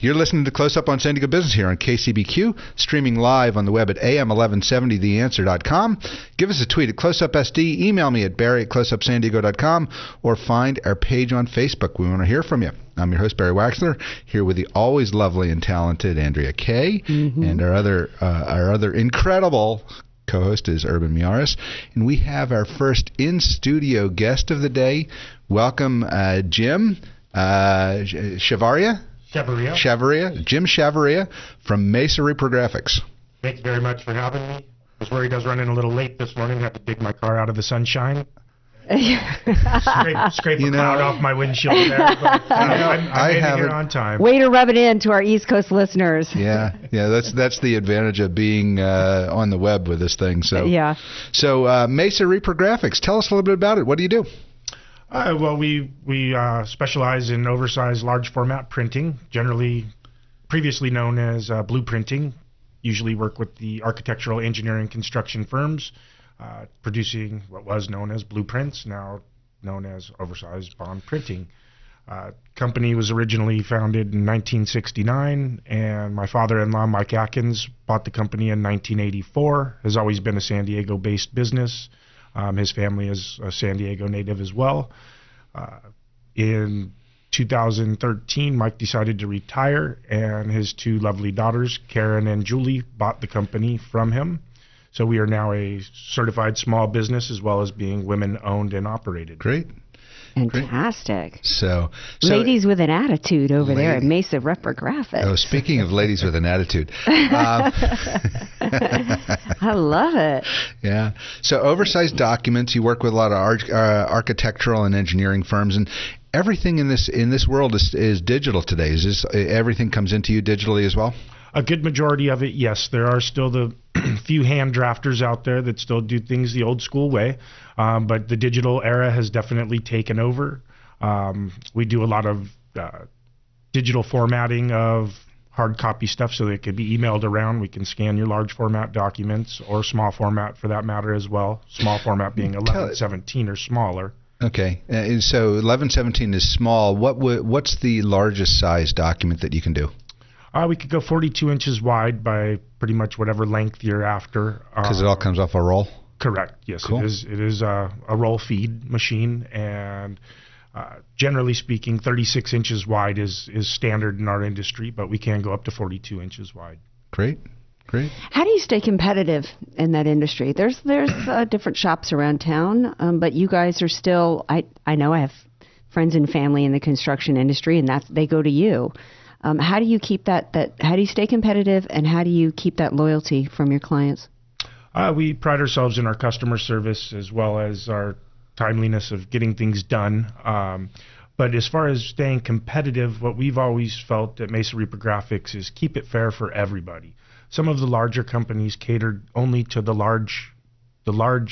You're listening to Close Up on San Diego Business here on KCBQ, streaming live on the web at am1170theanswer.com. Give us a tweet at CloseUpSD, email me at barry@closeupsandiego.com, or find our page on Facebook. We want to hear from you. I'm your host, Barry Waxler, here with the always lovely and talented Andrea Kay, and our other incredible co-host is Urban Miaris. And we have our first in-studio guest of the day. Welcome, Jim Chavarria. Jim Chavarria from Mesa Reprographics. Thank you very much for having me. I was worried I was running a little late this morning. I had to dig my car out of the sunshine. Scrape a cloud off my windshield there, but I made it here on time. Way to rub it in to our East Coast listeners. Yeah, that's the advantage of being on the web with this thing. So Mesa Reprographics, tell us a little bit about it. What do you do? Well, we specialize in oversized large format printing, generally previously known as blueprinting. Usually work with the architectural, engineering, construction firms, producing what was known as blueprints, now known as oversized bond printing. Company was originally founded in 1969, and my father-in-law, Mike Atkins, bought the company in 1984. Has always been a San Diego-based business. His family is a San Diego native as well. In 2013, Mike decided to retire, and his two lovely daughters, Karen and Julie, bought the company from him. So we are now a certified small business as well as being women-owned and operated. Great. Fantastic. So ladies with an attitude over there at Mesa Reprographics. Oh, speaking of ladies with an attitude. I love it. Yeah. So oversized documents, you work with a lot of architectural and engineering firms, and everything in this world is digital today. Everything comes into you digitally as well? A good majority of it, yes. There are still the few hand drafters out there that still do things the old school way, but the digital era has definitely taken over. We do a lot of digital formatting of hard copy stuff so that it can be emailed around. We can scan your large format documents, or small format for that matter as well. Small format being 1117 or smaller. Okay, so 1117 is small. What's the largest size document that you can do? We could go 42 inches wide by pretty much whatever length you're after. Because it all comes off a roll? Correct, yes. Cool. It is a roll feed machine, and generally speaking, 36 inches wide is standard in our industry, but we can go up to 42 inches wide. Great. How do you stay competitive in that industry? There's different shops around town, but you guys are still, I know I have friends and family in the construction industry, and they go to you. How do you keep how do you stay competitive, and how do you keep that loyalty from your clients? We pride ourselves in our customer service as well as our timeliness of getting things done. But as far as staying competitive, what we've always felt at Mesa Reprographics is keep it fair for everybody. Some of the larger companies cater only to the large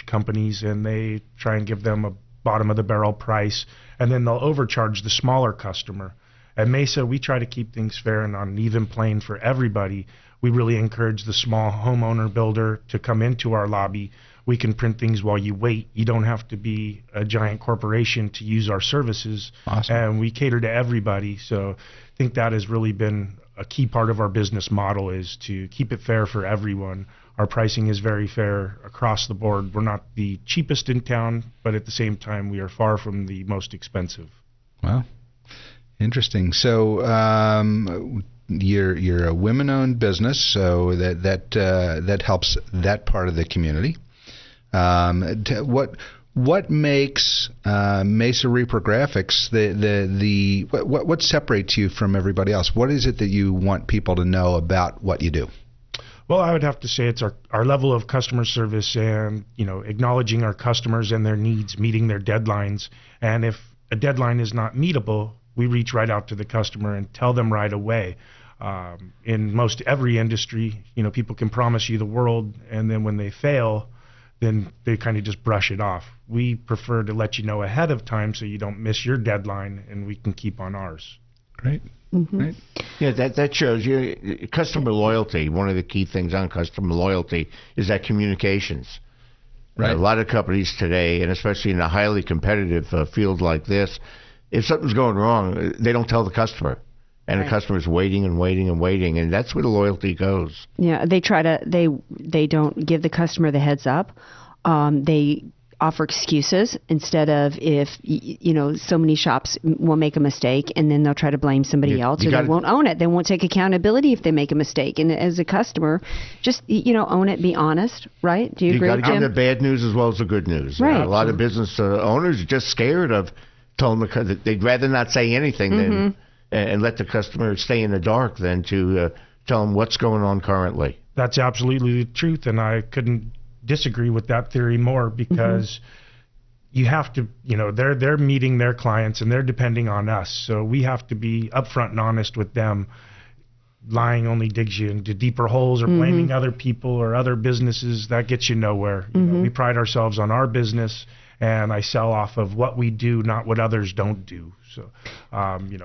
companies, and they try and give them a bottom of the barrel price, and then they'll overcharge the smaller customer. At Mesa, we try to keep things fair and on an even plane for everybody. We really encourage the small homeowner builder to come into our lobby. We can print things while you wait. You don't have to be a giant corporation to use our services. Awesome. And we cater to everybody. So I think that has really been a key part of our business model, is to keep it fair for everyone. Our pricing is very fair across the board. We're not the cheapest in town, but at the same time, we are far from the most expensive. Wow. Interesting. So you're a women-owned business, so that helps that part of the community. What makes Mesa Reprographics what separates you from everybody else? What is it that you want people to know about what you do? Well, I would have to say it's our level of customer service, and acknowledging our customers and their needs, meeting their deadlines. And if a deadline is not meetable, we reach right out to the customer and tell them right away. In most every industry, people can promise you the world, and then when they fail, then they kind of just brush it off. We prefer to let you know ahead of time so you don't miss your deadline, and we can keep on ours. Great. Mm-hmm. Right. Yeah, that shows you customer loyalty. One of the key things on customer loyalty is that communications. Right. A lot of companies today, and especially in a highly competitive field like this, if something's going wrong, they don't tell the customer. and the customer's waiting and waiting and waiting, and that's where the loyalty goes. Yeah, they don't give the customer the heads up. They offer excuses instead of so many shops will make a mistake and then they'll try to blame somebody else, or they won't own it. They won't take accountability if they make a mistake. And as a customer, just own it, be honest, right? Do you agree, Jim? You got to give them the bad news as well as the good news. Right. A lot of business owners are just scared of telling them, because they'd rather not say anything than and let the customer stay in the dark than to tell them what's going on currently. That's absolutely the truth, and I couldn't disagree with that theory more, because you have to, they're meeting their clients and they're depending on us, so we have to be upfront and honest with them. Lying only digs you into deeper holes, or blaming other people or other businesses. That gets you nowhere. We pride ourselves on our business, and I sell off of what we do, not what others don't do. So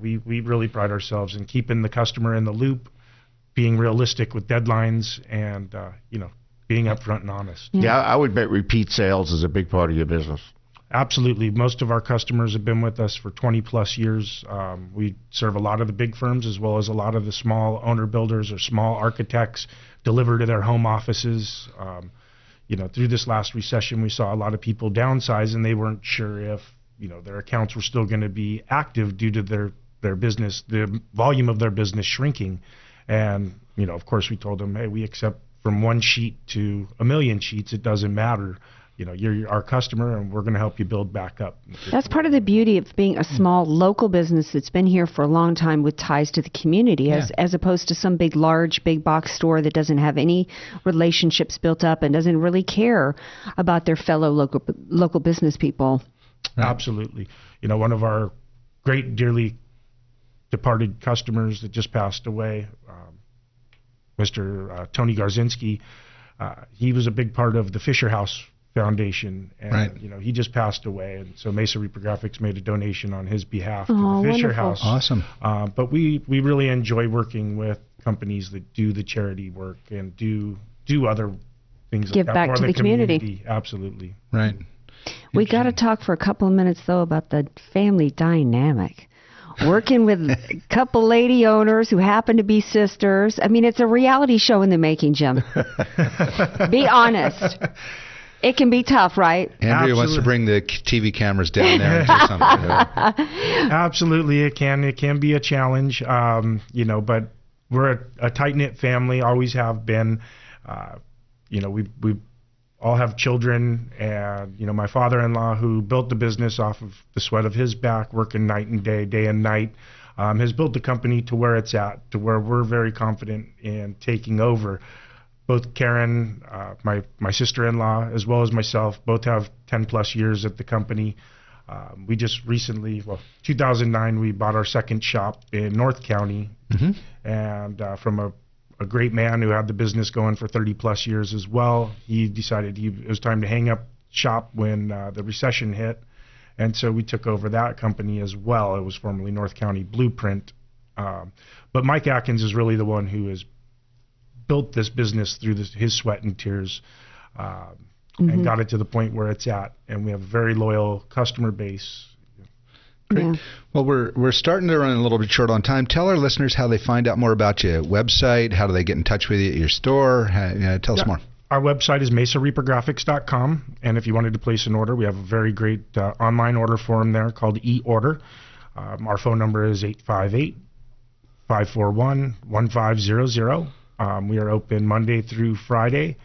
we really pride ourselves in keeping the customer in the loop, being realistic with deadlines, and being upfront and honest. Yeah, I would bet repeat sales is a big part of your business. Absolutely. Most of our customers have been with us for 20 plus years. We serve a lot of the big firms as well as a lot of the small owner builders or small architects, deliver to their home offices. Through this last recession, we saw a lot of people downsize, and they weren't sure if their accounts were still going to be active due to their business, the volume of their business shrinking. And of course, we told them, hey, we accept from 1 sheet to 1 million sheets. It doesn't matter. You're our customer, and we're going to help you build back up. That's part of the beauty of being a small local business that's been here for a long time with ties to the community, as opposed to some big box store that doesn't have any relationships built up and doesn't really care about their fellow local business people. Absolutely. One of our great, dearly departed customers that just passed away, Mr. Tony Garzinski, he was a big part of the Fisher House Foundation, and he just passed away, and so Mesa Reprographics made a donation on his behalf to the Fisher House. Awesome. But we really enjoy working with companies that do the charity work and do other things Give like back that for to the community. Absolutely. Right. We got to talk for a couple of minutes though about the family dynamic. Working with a couple lady owners who happen to be sisters. I mean, it's a reality show in the making, Jim. Be honest. It can be tough, right? Andrea wants to bring the TV cameras down there and do something. Absolutely, it can. It can be a challenge, but we're a tight-knit family, always have been. We all have children, and my father-in-law, who built the business off of the sweat of his back, working night and day and night, has built the company to where it's at, to where we're very confident in taking over. Both Karen, my sister-in-law, as well as myself, both have 10 plus years at the company. We just recently, 2009, we bought our second shop in North County, and from a great man who had the business going for 30 plus years as well. He decided it was time to hang up shop when the recession hit, and so we took over that company as well. It was formerly North County Blueprint, but Mike Atkins is really the one who has built this business through his sweat and tears, and got it to the point where it's at, and we have a very loyal customer base. Great. Yeah. Well, we're starting to run a little bit short on time. Tell our listeners how they find out more about you. Website, how do they get in touch with you at your store? Tell us more. Our website is mesareprographics.com, and if you wanted to place an order, we have a very great online order form there called eOrder. Our phone number is 858-541-1500. We are open Monday through Thursday,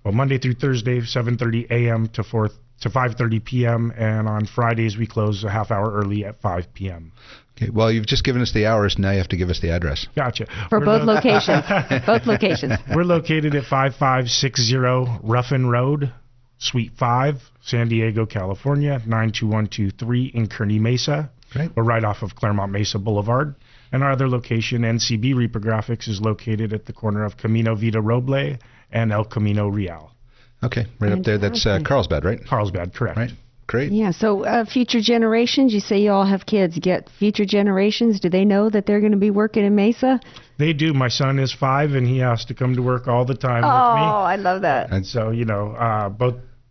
7:30 a.m. to 5:30 p.m., and on Fridays we close a half hour early at 5 p.m. Okay. Well, you've just given us the hours. Now you have to give us the address. Gotcha. For both locations. Both locations. We're located at 5560 Ruffin Road, Suite 5, San Diego, California, 92123 in Kearney Mesa. Great. We're right off of Claremont Mesa Boulevard. And our other location, NCB Reprographics, is located at the corner of Camino Vita Roble and El Camino Real. Okay, right up there. That's Carlsbad, right? Carlsbad, correct. Right. Great. Yeah, so future generations, you say you all have kids. Get future generations, do they know that they're going to be working in Mesa? They do. My son is 5, and he has to come to work all the time with me. Oh, I love that. And so,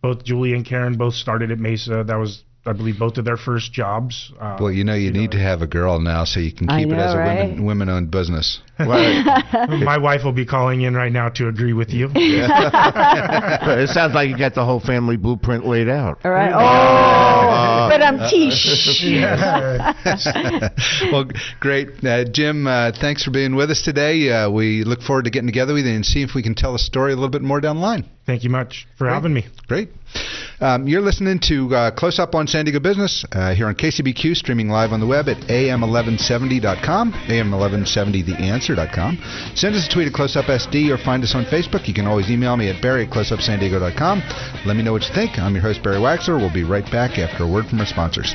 both Julie and Karen both started at Mesa. That was I believe, both of their first jobs. Well, you need to have a girl now so you can keep it as a women-owned business. My wife will be calling in right now to agree with you. It sounds like you got the whole family blueprint laid out. All right. But I'm Well, great. Jim, thanks for being with us today. We look forward to getting together with you and see if we can tell a story a little bit more down the line. Thank you much for having me. Great. You're listening to Close Up on San Diego Business here on KCBQ, streaming live on the web at am1170.com, am1170theanswer.com. Send us a tweet at CloseUpSD or find us on Facebook. You can always email me at barry@closeupsandiego.com. Let me know what you think. I'm your host, Barry Waxler. We'll be right back after a word from our sponsors.